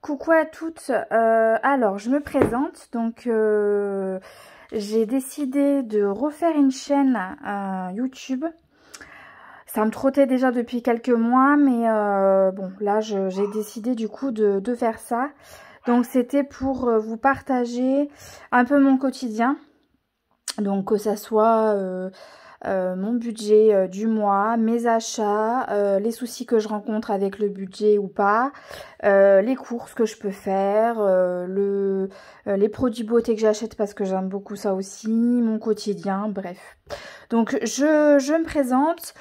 Coucou à toutes, alors je me présente, donc j'ai décidé de refaire une chaîne YouTube. Ça me trottait déjà depuis quelques mois, mais bon là j'ai décidé du coup de faire ça. Donc c'était pour vous partager un peu mon quotidien, donc que ça soit mon budget du mois, mes achats, les soucis que je rencontre avec le budget ou pas, les courses que je peux faire, les produits beauté que j'achète parce que j'aime beaucoup ça aussi, mon quotidien, bref. Donc je me présente,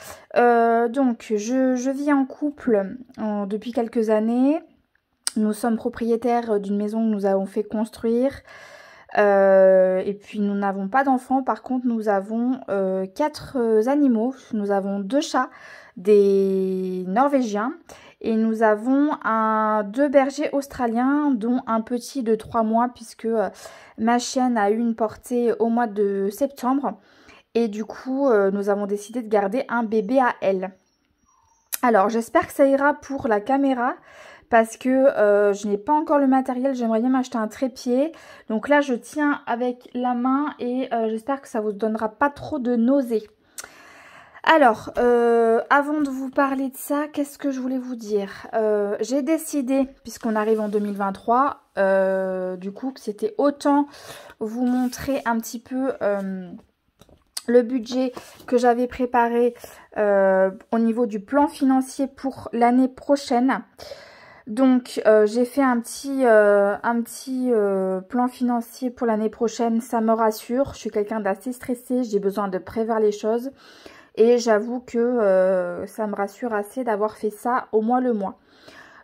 donc je vis en couple depuis quelques années. Nous sommes propriétaires d'une maison que nous avons fait construire. Et puis nous n'avons pas d'enfants, par contre nous avons 4 animaux. Nous avons 2 chats, des Norvégiens, et nous avons 2 bergers australiens, dont un petit de 3 mois, puisque ma chienne a eu une portée au mois de septembre, et du coup nous avons décidé de garder un bébé à elle. Alors j'espère que ça ira pour la caméra, parce que je n'ai pas encore le matériel, j'aimerais bien m'acheter un trépied. Donc là je tiens avec la main et j'espère que ça vous donnera pas trop de nausées. Alors, avant de vous parler de ça, qu'est-ce que je voulais vous dire? J'ai décidé, puisqu'on arrive en 2023, du coup que c'était autant vous montrer un petit peu le budget que j'avais préparé au niveau du plan financier pour l'année prochaine. Donc j'ai fait un petit plan financier pour l'année prochaine, ça me rassure. Je suis quelqu'un d'assez stressé, j'ai besoin de prévoir les choses. Et j'avoue que ça me rassure assez d'avoir fait ça au moins le mois.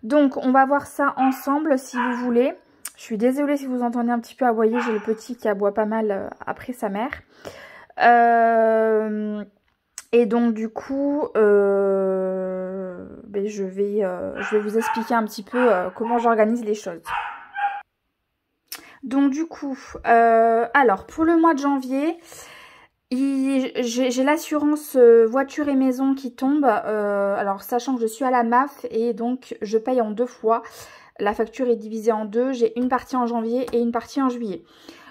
Donc on va voir ça ensemble si vous voulez. Je suis désolée si vous entendez un petit peu aboyer, j'ai le petit qui aboie pas mal après sa mère. Et donc du coup, je vais vous expliquer un petit peu comment j'organise les choses. Donc du coup, alors pour le mois de janvier, j'ai l'assurance voiture et maison qui tombe. Alors sachant que je suis à la MAF et donc je paye en 2 fois. La facture est divisée en 2. J'ai une partie en janvier et une partie en juillet.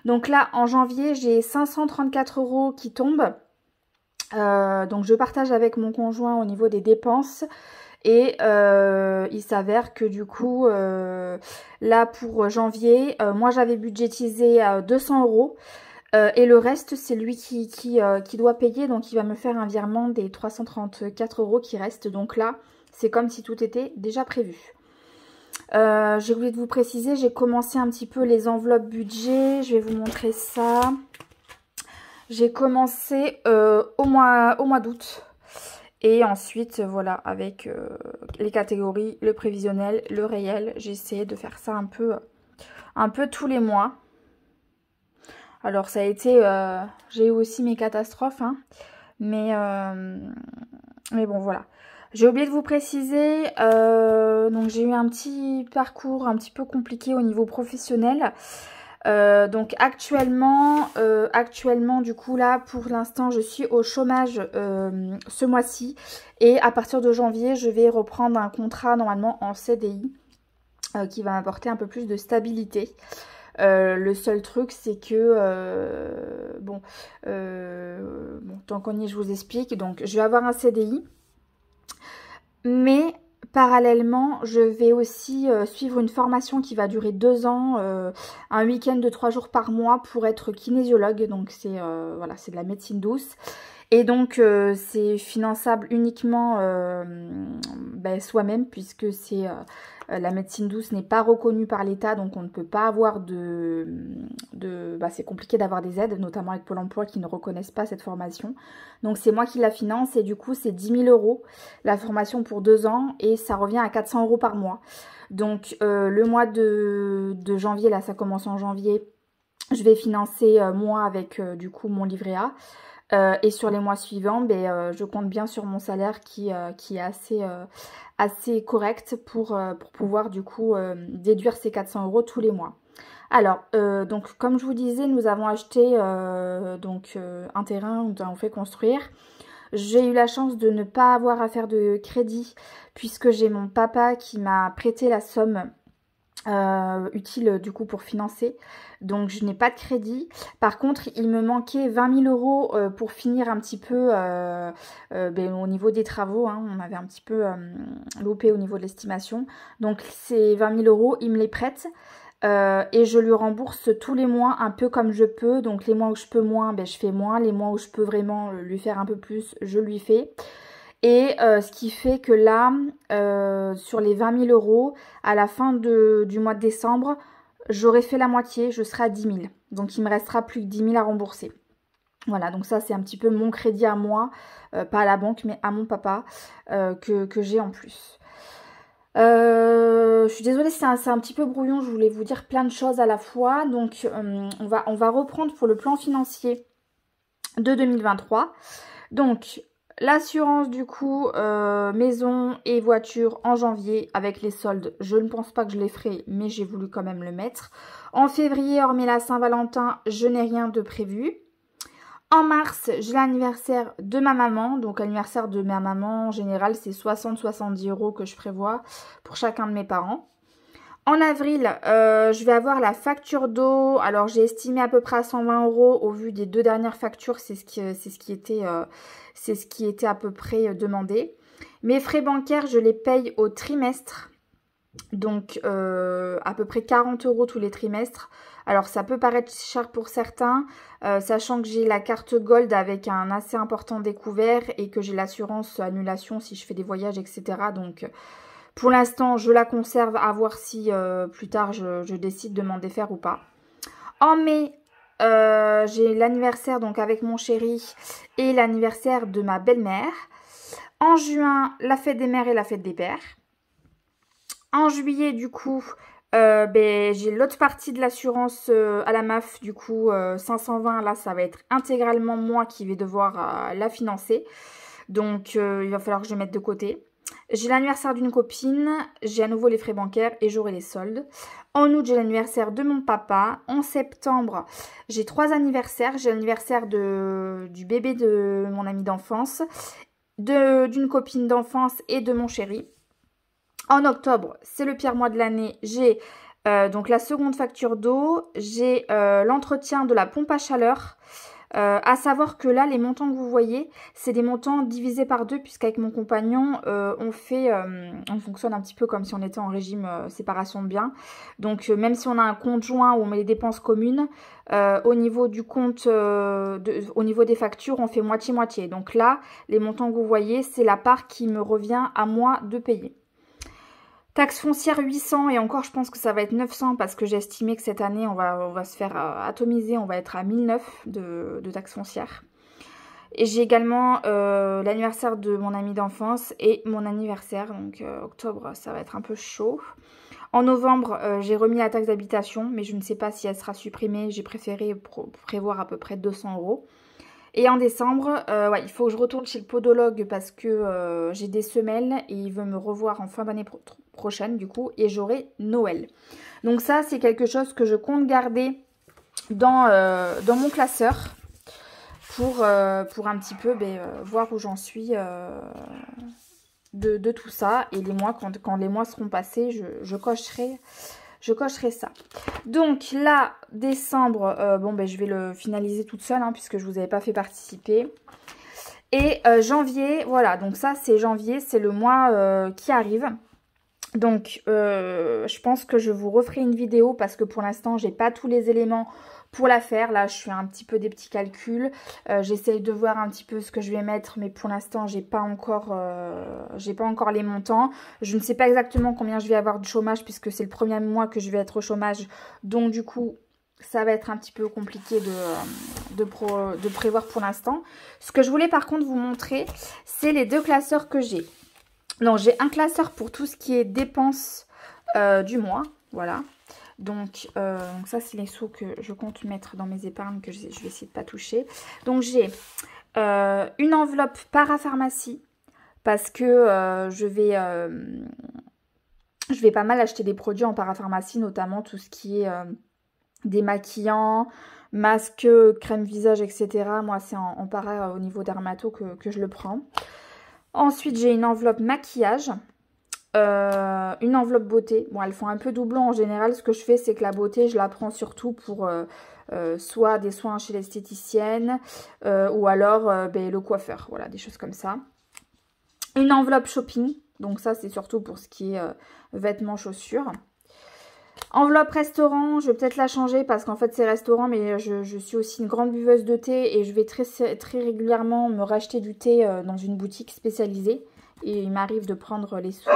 Donc là, en janvier, j'ai 534 € qui tombent. Donc je partage avec mon conjoint au niveau des dépenses. Et il s'avère que du coup, là pour janvier, moi j'avais budgétisé 200 €. Et le reste, c'est lui qui doit payer. Donc il va me faire un virement des 334 € qui restent. Donc là, c'est comme si tout était déjà prévu. J'ai oublié de vous préciser, j'ai commencé un petit peu les enveloppes budget. Je vais vous montrer ça. J'ai commencé au mois d'août. Et ensuite, voilà, avec les catégories, le prévisionnel, le réel, j'ai essayé de faire ça un peu tous les mois. Alors ça a été, j'ai eu aussi mes catastrophes, hein, mais bon voilà. J'ai oublié de vous préciser, donc j'ai eu un petit parcours un petit peu compliqué au niveau professionnel. Donc actuellement du coup là pour l'instant je suis au chômage ce mois-ci, et à partir de janvier je vais reprendre un contrat normalement en CDI qui va m'apporter un peu plus de stabilité. Le seul truc c'est que bon, tant qu'on y est je vous explique. Donc je vais avoir un CDI, mais parallèlement, je vais aussi suivre une formation qui va durer 2 ans, un week-end de 3 jours par mois pour être kinésiologue. Donc c'est voilà, c'est de la médecine douce. Et donc c'est finançable uniquement soi-même, puisque c'est la médecine douce n'est pas reconnue par l'État, donc on ne peut pas avoir c'est compliqué d'avoir des aides, notamment avec Pôle emploi qui ne reconnaissent pas cette formation. Donc c'est moi qui la finance, et du coup c'est 10 000 € la formation pour 2 ans, et ça revient à 400 € par mois. Donc le mois de janvier, là ça commence en janvier, je vais financer moi avec du coup mon livret A. Et sur les mois suivants, je compte bien sur mon salaire qui est assez correct pour pouvoir du coup déduire ces 400 € tous les mois. Alors, donc comme je vous disais, nous avons acheté un terrain, nous avons fait construire. J'ai eu la chance de ne pas avoir à faire de crédit, puisque j'ai mon papa qui m'a prêté la somme utile du coup pour financer, donc je n'ai pas de crédit. Par contre il me manquait 20 000 euros pour finir un petit peu au niveau des travaux, hein, on avait un petit peu loupé au niveau de l'estimation, donc ces 20 000 euros il me les prête et je lui rembourse tous les mois un peu comme je peux. Donc les mois où je peux moins, je fais moins, les mois où je peux vraiment lui faire un peu plus, je lui fais. Et ce qui fait que là, sur les 20 000 euros, à la fin du mois de décembre, j'aurai fait la moitié, je serai à 10 000. Donc il me restera plus que 10 000 à rembourser. Voilà, donc ça c'est un petit peu mon crédit à moi, pas à la banque, mais à mon papa, que j'ai en plus. Je suis désolée, c'est un petit peu brouillon, je voulais vous dire plein de choses à la fois. Donc on va reprendre pour le plan financier de 2023. Donc l'assurance du coup maison et voiture en janvier avec les soldes, je ne pense pas que je les ferai, mais j'ai voulu quand même le mettre. En février, hormis la Saint-Valentin, je n'ai rien de prévu. En mars, j'ai l'anniversaire de ma maman. Donc l'anniversaire de ma maman, en général, c'est 60-70 euros que je prévois pour chacun de mes parents. En avril, je vais avoir la facture d'eau. Alors j'ai estimé à peu près à 120 euros au vu des 2 dernières factures. C'est ce qui était à peu près demandé. Mes frais bancaires, je les paye au trimestre. Donc à peu près 40 euros tous les trimestres. Alors ça peut paraître cher pour certains, sachant que j'ai la carte Gold avec un assez important découvert et que j'ai l'assurance annulation si je fais des voyages, etc. Donc pour l'instant je la conserve, à voir si plus tard je décide de m'en défaire ou pas. En mai, j'ai l'anniversaire donc avec mon chéri et l'anniversaire de ma belle-mère. En juin, la fête des mères et la fête des pères. En juillet, du coup, j'ai l'autre partie de l'assurance à la MAF, du coup, 520, là, ça va être intégralement moi qui vais devoir la financer. Donc, il va falloir que je le mette de côté. J'ai l'anniversaire d'une copine, j'ai à nouveau les frais bancaires et j'aurai les soldes. En août, j'ai l'anniversaire de mon papa. En septembre, j'ai 3 anniversaires. J'ai l'anniversaire du bébé de mon ami d'enfance, d'une copine d'enfance et de mon chéri. En octobre, c'est le pire mois de l'année, j'ai donc la seconde facture d'eau, j'ai l'entretien de la pompe à chaleur, à savoir que là, les montants que vous voyez, c'est des montants divisés par 2, puisqu'avec mon compagnon, on fonctionne un petit peu comme si on était en régime séparation de biens. Donc même si on a un compte joint où on met les dépenses communes, au niveau du compte, au niveau des factures, on fait moitié-moitié. Donc là, les montants que vous voyez, c'est la part qui me revient à moi de payer. Taxe foncière 800 et encore je pense que ça va être 900 parce que j'ai estimé que cette année on va se faire atomiser, on va être à 1009 de taxe foncière. Et j'ai également l'anniversaire de mon ami d'enfance et mon anniversaire, donc octobre ça va être un peu chaud. En novembre j'ai remis la taxe d'habitation mais je ne sais pas si elle sera supprimée, j'ai préféré prévoir à peu près 200 euros. Et en décembre, il faut que je retourne chez le podologue parce que j'ai des semelles et il veut me revoir en fin d'année prochaine du coup. Et j'aurai Noël. Donc ça, c'est quelque chose que je compte garder dans mon classeur pour un petit peu voir où j'en suis de tout ça. Et les mois, quand les mois seront passés, je cocherai ça. Donc là, décembre, je vais le finaliser toute seule puisque je ne vous avais pas fait participer. Et janvier, voilà, donc ça c'est janvier, c'est le mois qui arrive. Donc je pense que je vous referai une vidéo parce que pour l'instant j'ai pas tous les éléments pour la faire. Là je fais un petit peu des petits calculs, j'essaye de voir un petit peu ce que je vais mettre, mais pour l'instant j'ai pas encore les montants. Je ne sais pas exactement combien je vais avoir de chômage puisque c'est le premier mois que je vais être au chômage, donc du coup ça va être un petit peu compliqué de prévoir pour l'instant. Ce que je voulais par contre vous montrer, c'est les 2 classeurs que j'ai. Donc j'ai un classeur pour tout ce qui est dépenses du mois, voilà. Donc ça c'est les sous que je compte mettre dans mes épargnes que je vais essayer de pas toucher. Donc j'ai une enveloppe parapharmacie parce que je vais pas mal acheter des produits en parapharmacie, notamment tout ce qui est démaquillant, masque, crème visage, etc. Moi c'est en para au niveau dermato que je le prends. Ensuite, j'ai une enveloppe maquillage. une enveloppe beauté. Bon, elles font un peu doublon en général. Ce que je fais, c'est que la beauté, je la prends surtout pour soit des soins chez l'esthéticienne ou alors ben, le coiffeur. Voilà, des choses comme ça. Une enveloppe shopping. Donc ça, c'est surtout pour ce qui est vêtements, chaussures. Enveloppe restaurant, je vais peut-être la changer parce qu'en fait c'est restaurant, mais je suis aussi une grande buveuse de thé et je vais très régulièrement me racheter du thé dans une boutique spécialisée. Et il m'arrive de prendre les sous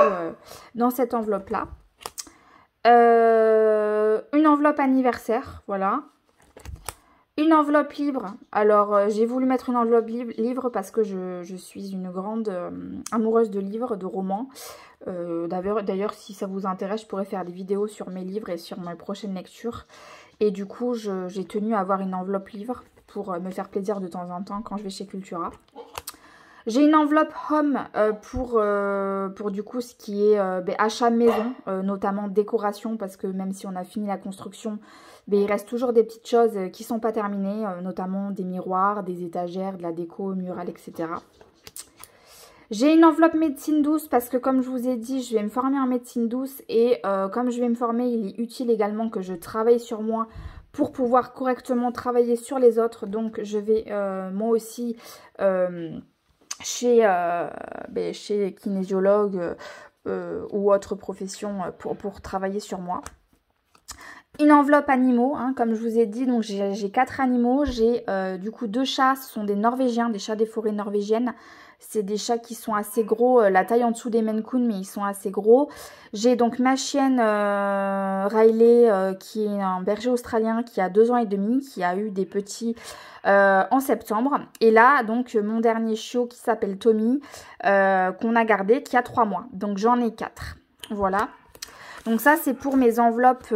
dans cette enveloppe-là. Une enveloppe anniversaire, voilà. Une enveloppe livre. Alors, j'ai voulu mettre une enveloppe livre parce que je suis une grande amoureuse de livres, de romans. D'ailleurs, si ça vous intéresse, je pourrais faire des vidéos sur mes livres et sur mes prochaines lectures. Et du coup, j'ai tenu à avoir une enveloppe livre pour me faire plaisir de temps en temps quand je vais chez Cultura. J'ai une enveloppe home pour du coup ce qui est achat maison, notamment décoration, parce que même si on a fini la construction, il reste toujours des petites choses qui ne sont pas terminées, notamment des miroirs, des étagères, de la déco murale, etc. J'ai une enveloppe médecine douce parce que comme je vous ai dit, je vais me former en médecine douce et comme je vais me former, il est utile également que je travaille sur moi pour pouvoir correctement travailler sur les autres. Donc je vais moi aussi chez kinésiologue ou autre profession pour travailler sur moi. Une enveloppe animaux, hein, comme je vous ai dit, donc j'ai 4 animaux. J'ai du coup 2 chats, ce sont des Norvégiens, des chats des forêts norvégiennes. C'est des chats qui sont assez gros, la taille en dessous des Maine Coon, mais ils sont assez gros. J'ai donc ma chienne Riley, qui est un berger australien qui a 2 ans et demi, qui a eu des petits en septembre. Et là, donc mon dernier chiot qui s'appelle Tommy, qu'on a gardé, qui a 3 mois. Donc j'en ai 4. Voilà. Donc ça, c'est pour mes enveloppes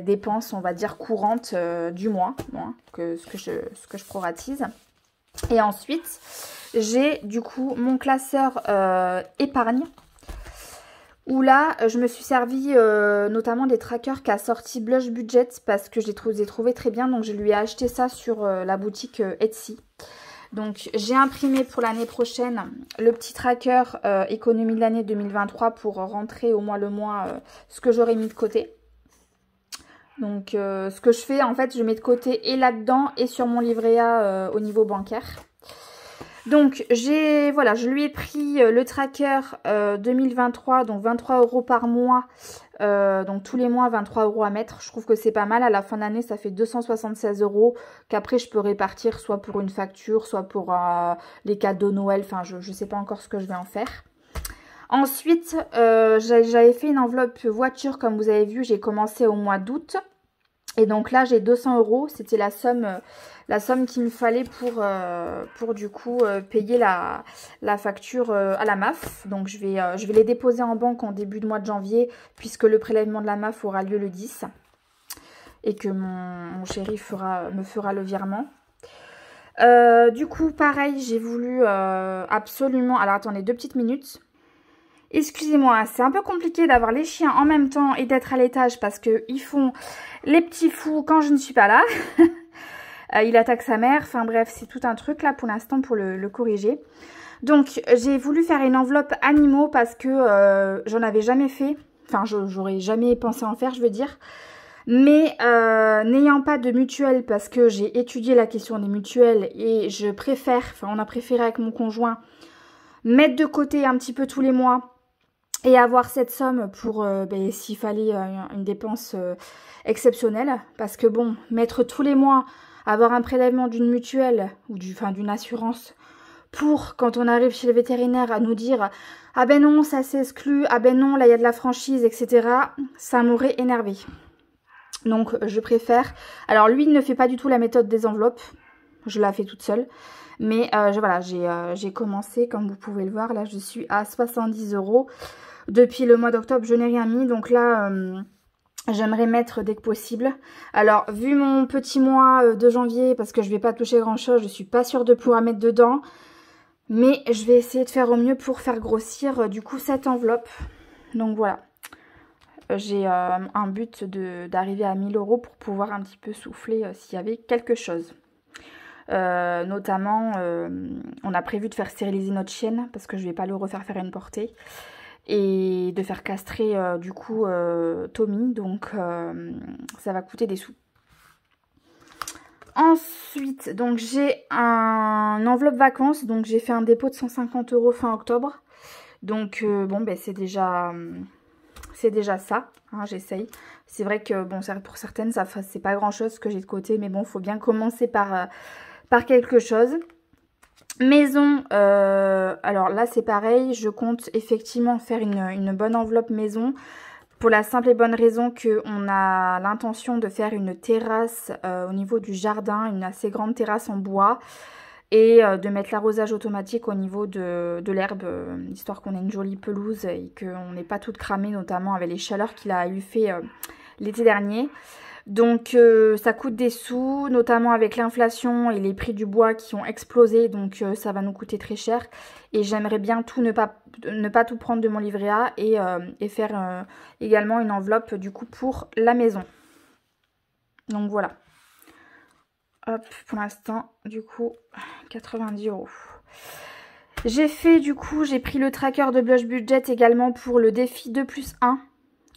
dépenses, on va dire, courantes du mois, bon, ce que je proratise. Et ensuite, j'ai du coup mon classeur épargne, où là, je me suis servi notamment des trackers qu'a sorti Blush Budget, parce que je les ai trouvés très bien, donc je lui ai acheté ça sur la boutique Etsy. Donc j'ai imprimé pour l'année prochaine le petit tracker économie de l'année 2023 pour rentrer au moins le mois ce que j'aurais mis de côté. Donc ce que je fais en fait, je mets de côté et là-dedans et sur mon livret A au niveau bancaire. Donc je lui ai pris le tracker 2023, donc 23 € par mois. Donc tous les mois 23 € à mettre, je trouve que c'est pas mal. À la fin de l'année ça fait 276 € qu'après je peux répartir soit pour une facture, soit pour les cadeaux Noël, enfin je sais pas encore ce que je vais en faire. Ensuite j'avais fait une enveloppe voiture comme vous avez vu, j'ai commencé au mois d'août. Et donc là j'ai 200 €, c'était la somme qu'il me fallait pour du coup payer la facture à la MAF. Donc je vais les déposer en banque en début de mois de janvier puisque le prélèvement de la MAF aura lieu le 10 et que mon chéri me fera le virement. Du coup pareil, j'ai voulu absolument... Alors attendez 2 petites minutes. Excusez-moi, c'est un peu compliqué d'avoir les chiens en même temps et d'être à l'étage parce qu'ils font les petits fous quand je ne suis pas là. Il attaque sa mère, enfin bref, c'est tout un truc là pour l'instant pour le corriger. Donc j'ai voulu faire une enveloppe animaux parce que j'en avais jamais fait. Enfin, j'aurais jamais pensé en faire, je veux dire. Mais n'ayant pas de mutuelle parce que j'ai étudié la question des mutuelles et je préfère, enfin on a préféré avec mon conjoint, mettre de côté un petit peu tous les mois et avoir cette somme pour s'il fallait une dépense exceptionnelle. Parce que bon, mettre tous les mois, avoir un prélèvement d'une mutuelle ou d'une assurance pour quand on arrive chez le vétérinaire à nous dire « Ah ben non, ça s'est exclu, ah ben non, là il y a de la franchise, etc. » Ça m'aurait énervé. Donc je préfère... Alors lui, il ne fait pas du tout la méthode des enveloppes. Je la fais toute seule. Mais voilà, j'ai commencé, comme vous pouvez le voir, là je suis à 70 €. Depuis le mois d'octobre, je n'ai rien mis. Donc là, j'aimerais mettre dès que possible. Alors, vu mon petit mois de janvier, parce que je ne vais pas toucher grand chose, je ne suis pas sûre de pouvoir mettre dedans. Mais je vais essayer de faire au mieux pour faire grossir du coup cette enveloppe. Donc voilà. J'ai un but d'arriver à 1000 € pour pouvoir un petit peu souffler s'il y avait quelque chose. Notamment, on a prévu de faire stériliser notre chienne parce que je ne vais pas le refaire faire une portée. et de faire castrer du coup Tommy, donc ça va coûter des sous. Ensuite, donc j'ai une enveloppe vacances, donc j'ai fait un dépôt de 150 € fin octobre. Donc bon, ben c'est déjà ça, hein, j'essaye. C'est vrai que bon, pour certaines, c'est pas grand chose que j'ai de côté, mais bon, faut bien commencer par quelque chose. Maison, alors là c'est pareil, je compte effectivement faire une bonne enveloppe maison. Pour la simple et bonne raison qu'on a l'intention de faire une terrasse au niveau du jardin, une assez grande terrasse en bois. Et de mettre l'arrosage automatique au niveau de l'herbe, histoire qu'on ait une jolie pelouse et qu'on n'ait pas toute cramée, notamment avec les chaleurs qu'il a eu fait l'été dernier. Donc ça coûte des sous, notamment avec l'inflation et les prix du bois qui ont explosé, donc ça va nous coûter très cher. Et j'aimerais bien ne pas tout prendre de mon livret A et faire également une enveloppe du coup pour la maison. Donc voilà. Hop, pour l'instant, du coup, 90 €. J'ai pris le tracker de Blush Budget également pour le défi 2+1.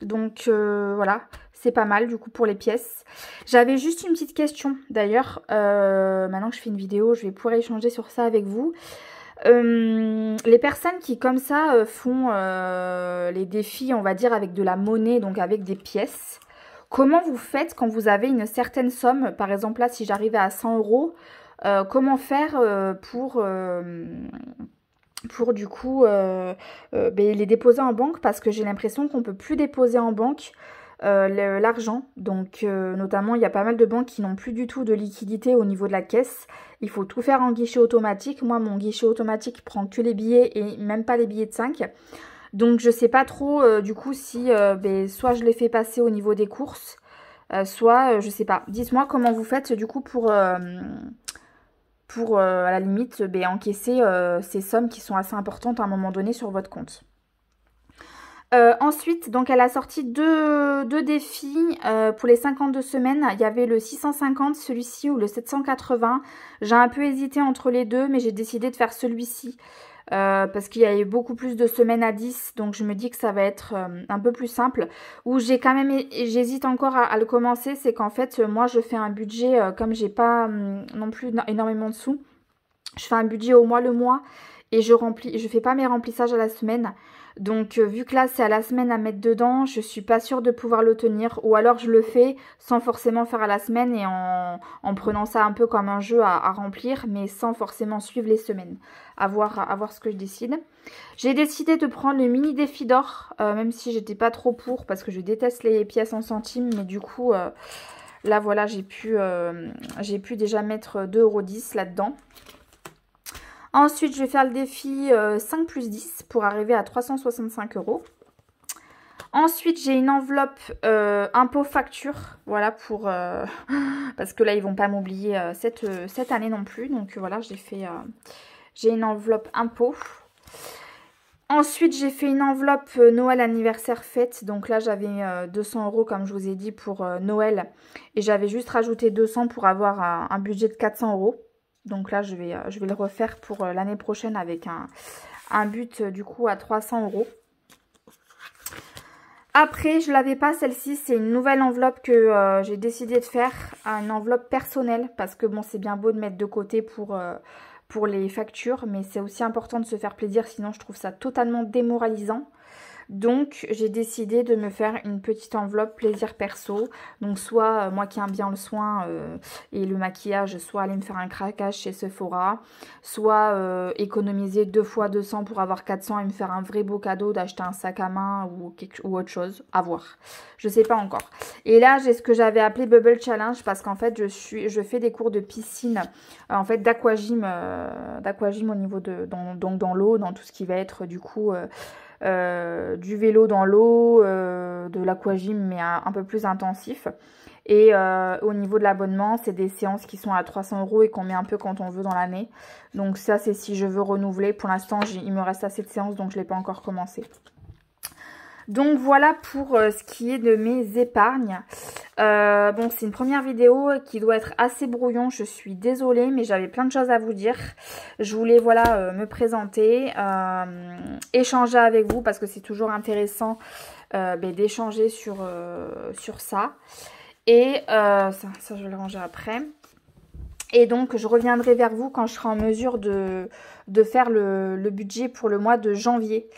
Donc voilà, c'est pas mal du coup pour les pièces. J'avais juste une petite question d'ailleurs. Maintenant que je fais une vidéo, je vais pouvoir échanger sur ça avec vous. Les personnes qui comme ça font les défis, on va dire, avec de la monnaie, donc avec des pièces. Comment vous faites quand vous avez une certaine somme? Par exemple là, si j'arrivais à 100 €, comment faire pour du coup les déposer en banque? Parce que j'ai l'impression qu'on ne peut plus déposer en banque l'argent. Donc notamment, il y a pas mal de banques qui n'ont plus du tout de liquidité au niveau de la caisse. Il faut tout faire en guichet automatique. Moi, mon guichet automatique prend que les billets et même pas les billets de 5. Donc je sais pas trop du coup si soit je les fais passer au niveau des courses, soit je sais pas. Dites-moi comment vous faites du coup pour à la limite encaisser ces sommes qui sont assez importantes à un moment donné sur votre compte. Ensuite, donc elle a sorti deux défis pour les 52 semaines. Il y avait le 650, celui-ci, ou le 780. J'ai un peu hésité entre les deux, mais j'ai décidé de faire celui-ci. Parce qu'il y a eu beaucoup plus de semaines à 10, donc je me dis que ça va être un peu plus simple. Où j'hésite encore à le commencer, c'est qu'en fait moi je fais un budget, comme j'ai pas non plus énormément de sous, je fais un budget au mois le mois et je fais pas mes remplissages à la semaine. Donc vu que là c'est à la semaine à mettre dedans, je suis pas sûre de pouvoir le tenir. Ou alors je le fais sans forcément faire à la semaine et en prenant ça un peu comme un jeu à remplir, mais sans forcément suivre les semaines. À voir ce que je décide. J'ai décidé de prendre le mini défi d'or, même si j'étais pas trop pour, parce que je déteste les pièces en centimes, mais du coup là voilà, j'ai pu déjà mettre 2,10 € là-dedans. Ensuite, je vais faire le défi 5+10 pour arriver à 365 €. Ensuite, j'ai une enveloppe impôt facture. Voilà, parce que là, ils vont pas m'oublier cette année non plus. Donc voilà, j'ai une enveloppe impôt. Ensuite, j'ai fait une enveloppe Noël anniversaire fête. Donc là, j'avais 200 € comme je vous ai dit pour Noël. Et j'avais juste rajouté 200 pour avoir un budget de 400 €. Donc là, je vais le refaire pour l'année prochaine avec un but du coup à 300 €. Après, je l'avais pas celle-ci, c'est une nouvelle enveloppe que j'ai décidé de faire, une enveloppe personnelle. Parce que bon, c'est bien beau de mettre de côté pour les factures, mais c'est aussi important de se faire plaisir, sinon je trouve ça totalement démoralisant. Donc j'ai décidé de me faire une petite enveloppe plaisir perso. Donc soit moi qui aime bien le soin et le maquillage, soit aller me faire un craquage chez Sephora, soit économiser 2 fois 200 pour avoir 400 et me faire un vrai beau cadeau d'acheter un sac à main ou autre chose. À voir. Je sais pas encore. Et là j'ai ce que j'avais appelé Bubble Challenge parce qu'en fait je fais des cours de piscine, en fait d'aquagym au niveau dans l'eau, dans tout ce qui va être du coup du vélo dans l'eau, de l'aquagym mais un peu plus intensif. Et au niveau de l'abonnement, c'est des séances qui sont à 300 € et qu'on met un peu quand on veut dans l'année. Donc ça, c'est si je veux renouveler. Pour l'instant, il me reste assez de séances, donc je ne l'ai pas encore commencé. Donc voilà pour ce qui est de mes épargnes. Bon, c'est une première vidéo qui doit être assez brouillon, je suis désolée, mais j'avais plein de choses à vous dire. Je voulais, voilà, me présenter, échanger avec vous, parce que c'est toujours intéressant d'échanger sur ça. Et ça, je vais le ranger après. Et donc, je reviendrai vers vous quand je serai en mesure de faire le budget pour le mois de janvier.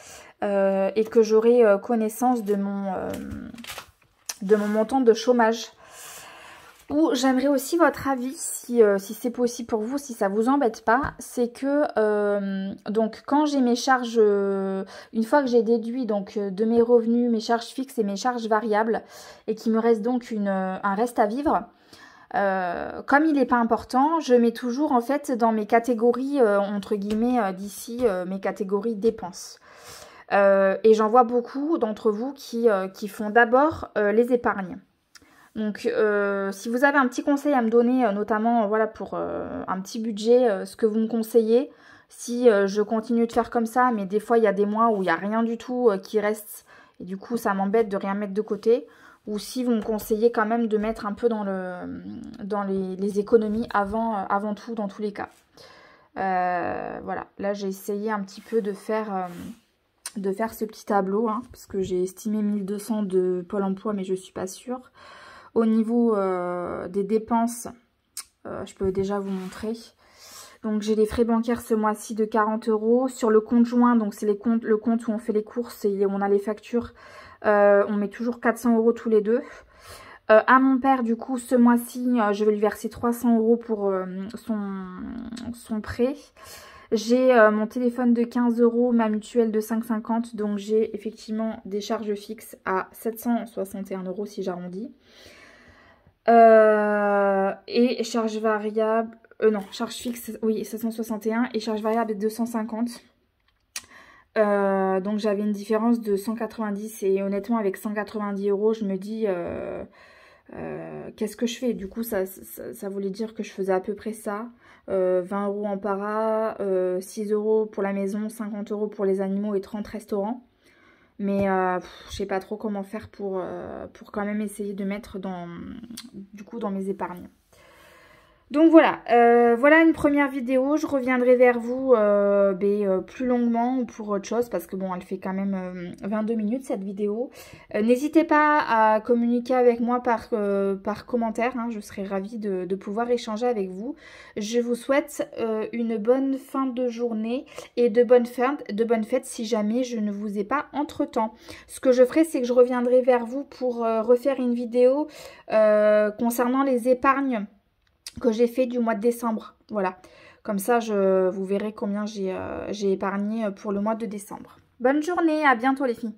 Et que j'aurai connaissance de mon montant de chômage. Ou j'aimerais aussi votre avis, si c'est possible pour vous, si ça vous embête pas. C'est que, donc, quand j'ai mes charges, une fois que j'ai déduit donc de mes revenus, mes charges fixes et mes charges variables, et qu'il me reste donc un reste à vivre, comme il n'est pas important, je mets toujours en fait dans mes catégories, entre guillemets, d'ici, mes catégories dépenses. Et j'en vois beaucoup d'entre vous qui font d'abord les épargnes. Donc si vous avez un petit conseil à me donner, notamment voilà, pour un petit budget, ce que vous me conseillez, si je continue de faire comme ça, mais des fois il y a des mois où il n'y a rien du tout qui reste, et du coup ça m'embête de rien mettre de côté, ou si vous me conseillez quand même de mettre un peu dans les économies avant tout, dans tous les cas. Voilà, là j'ai essayé un petit peu de faire ce petit tableau, hein, parce que j'ai estimé 1200 de Pôle emploi, mais je suis pas sûre. Au niveau des dépenses, je peux déjà vous montrer. Donc j'ai les frais bancaires ce mois-ci de 40 €. Sur le compte joint, donc c'est le compte où on fait les courses et on a les factures, on met toujours 400 € tous les deux. À mon père, du coup, ce mois-ci, je vais lui verser 300 € pour son prêt. J'ai mon téléphone de 15 €, ma mutuelle de 5,50 €. Donc j'ai effectivement des charges fixes à 761 € si j'arrondis. Et charges variables, non, charges fixes, oui, 761 et charges variables 250. Donc j'avais une différence de 190 et honnêtement avec 190 €, je me dis qu'est-ce que je fais? Du coup ça voulait dire que je faisais à peu près ça. 20 € en para, 6 € pour la maison, 50 € pour les animaux et 30 restaurants. Mais je sais pas trop comment faire pour quand même essayer de mettre dans mes épargnes. Donc voilà, voilà une première vidéo. Je reviendrai vers vous plus longuement ou pour autre chose parce que bon, elle fait quand même 22 minutes cette vidéo. N'hésitez pas à communiquer avec moi par commentaire, hein, je serai ravie de pouvoir échanger avec vous. Je vous souhaite une bonne fin de journée et de bonnes fêtes si jamais je ne vous ai pas entre-temps. Ce que je ferai, c'est que je reviendrai vers vous pour refaire une vidéo concernant les épargnes que j'ai fait du mois de décembre. Voilà, comme ça vous verrez combien j'ai épargné pour le mois de décembre. Bonne journée, à bientôt les filles.